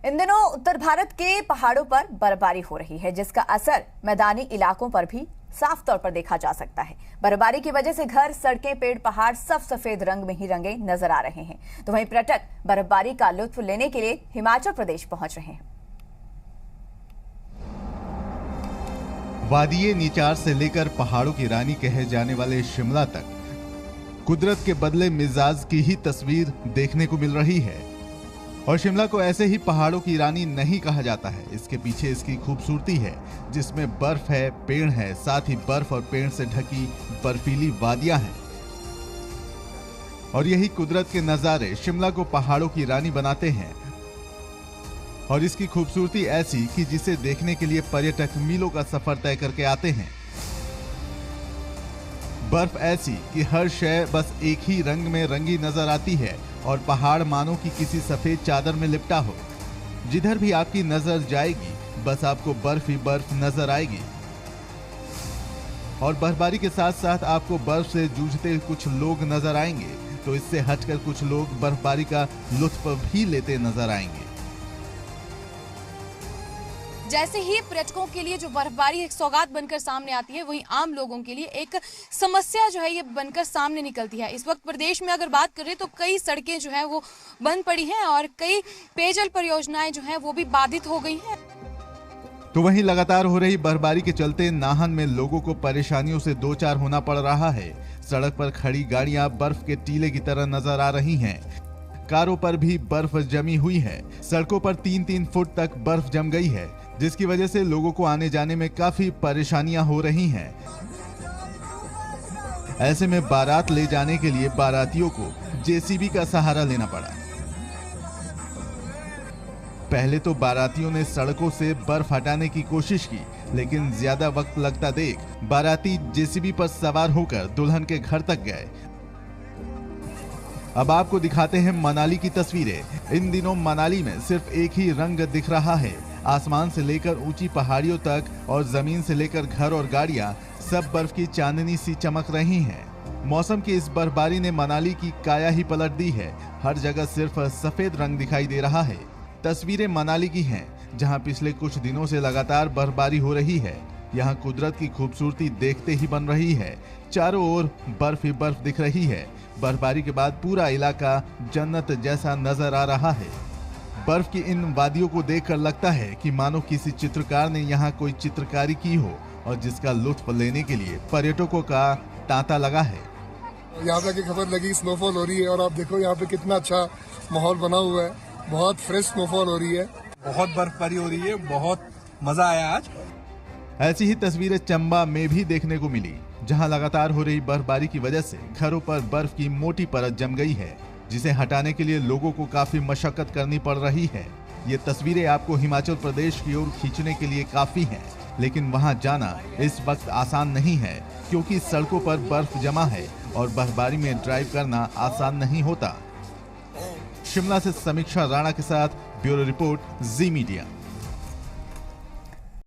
इन दिनों उत्तर भारत के पहाड़ों पर बर्फबारी हो रही है, जिसका असर मैदानी इलाकों पर भी साफ तौर पर देखा जा सकता है। बर्फबारी की वजह से घर, सड़कें, पेड़, पहाड़ सब सफेद रंग में ही रंगे नजर आ रहे हैं। तो वहीं पर्यटक बर्फबारी का लुत्फ लेने के लिए हिमाचल प्रदेश पहुंच रहे हैं। वादिये नीचार से लेकर पहाड़ों की रानी कहे जाने वाले शिमला तक कुदरत के बदले मिजाज की ही तस्वीर देखने को मिल रही है। और शिमला को ऐसे ही पहाड़ों की रानी नहीं कहा जाता है। इसके पीछे इसकी खूबसूरती है, जिसमें बर्फ है, पेड़ है, साथ ही बर्फ और पेड़ से ढकी बर्फीली वादियां हैं। और यही कुदरत के नजारे शिमला को पहाड़ों की रानी बनाते हैं। और इसकी खूबसूरती ऐसी कि जिसे देखने के लिए पर्यटक मीलों का सफर तय करके आते हैं। बर्फ ऐसी कि हर शय बस एक ही रंग में रंगी नजर आती है और पहाड़ मानो कि किसी सफेद चादर में लिपटा हो। जिधर भी आपकी नजर जाएगी बस आपको बर्फ ही बर्फ नजर आएगी। और बर्फबारी के साथ साथ आपको बर्फ से जूझते कुछ लोग नजर आएंगे, तो इससे हटकर कुछ लोग बर्फबारी का लुत्फ भी लेते नजर आएंगे। जैसे ही पर्यटकों के लिए जो बर्फबारी एक सौगात बनकर सामने आती है, वहीं आम लोगों के लिए एक समस्या जो है ये बनकर सामने निकलती है। इस वक्त प्रदेश में अगर बात करें तो कई सड़कें जो है वो बंद पड़ी हैं और कई पेयजल परियोजनाएं जो हैं वो भी बाधित हो गई हैं। तो वहीं लगातार हो रही बर्फबारी के चलते नाहन में लोगों को परेशानियों से दो चार होना पड़ रहा है। सड़क पर खड़ी गाड़ियां बर्फ के टीले की तरह नजर आ रही हैं। कारों पर भी बर्फ जमी हुई है। सड़कों पर 3-3 फुट तक बर्फ जम गई है, जिसकी वजह से लोगों को आने जाने में काफी परेशानियां हो रही हैं। ऐसे में बारात ले जाने के लिए बारातियों को जेसीबी का सहारा लेना पड़ा। पहले तो बारातियों ने सड़कों से बर्फ हटाने की कोशिश की, लेकिन ज्यादा वक्त लगता देख बाराती जेसीबी पर सवार होकर दुल्हन के घर तक गए। अब आपको दिखाते हैं मनाली की तस्वीरें। इन दिनों मनाली में सिर्फ एक ही रंग दिख रहा है। आसमान से लेकर ऊंची पहाड़ियों तक और जमीन से लेकर घर और गाड़ियां सब बर्फ की चांदनी सी चमक रही हैं। मौसम की इस बर्फबारी ने मनाली की काया ही पलट दी है। हर जगह सिर्फ सफेद रंग दिखाई दे रहा है। तस्वीरें मनाली की हैं, जहां पिछले कुछ दिनों से लगातार बर्फबारी हो रही है। यहाँ कुदरत की खूबसूरती देखते ही बन रही है। चारों ओर बर्फ ही बर्फ दिख रही है। बर्फबारी के बाद पूरा इलाका जन्नत जैसा नजर आ रहा है। बर्फ की इन वादियों को देखकर लगता है कि मानो किसी चित्रकार ने यहाँ कोई चित्रकारी की हो, और जिसका लुत्फ लेने के लिए पर्यटकों का तांता लगा है। यहाँ पे की खबर लगी स्नोफॉल हो रही है, और आप देखो यहाँ पे कितना अच्छा माहौल बना हुआ है। बहुत फ्रेश स्नोफॉल हो रही है, बहुत बर्फबारी हो रही है, बहुत मजा आया आज। ऐसी ही तस्वीरें चंबा में भी देखने को मिली, जहां लगातार हो रही बर्फबारी की वजह से घरों पर बर्फ की मोटी परत जम गई है, जिसे हटाने के लिए लोगों को काफी मशक्कत करनी पड़ रही है। ये तस्वीरें आपको हिमाचल प्रदेश की ओर खींचने के लिए काफी हैं, लेकिन वहां जाना इस वक्त आसान नहीं है, क्योंकि सड़कों पर बर्फ जमा है और बर्फबारी में ड्राइव करना आसान नहीं होता। शिमला से समीक्षा राणा के साथ ब्यूरो रिपोर्ट, जी मीडिया।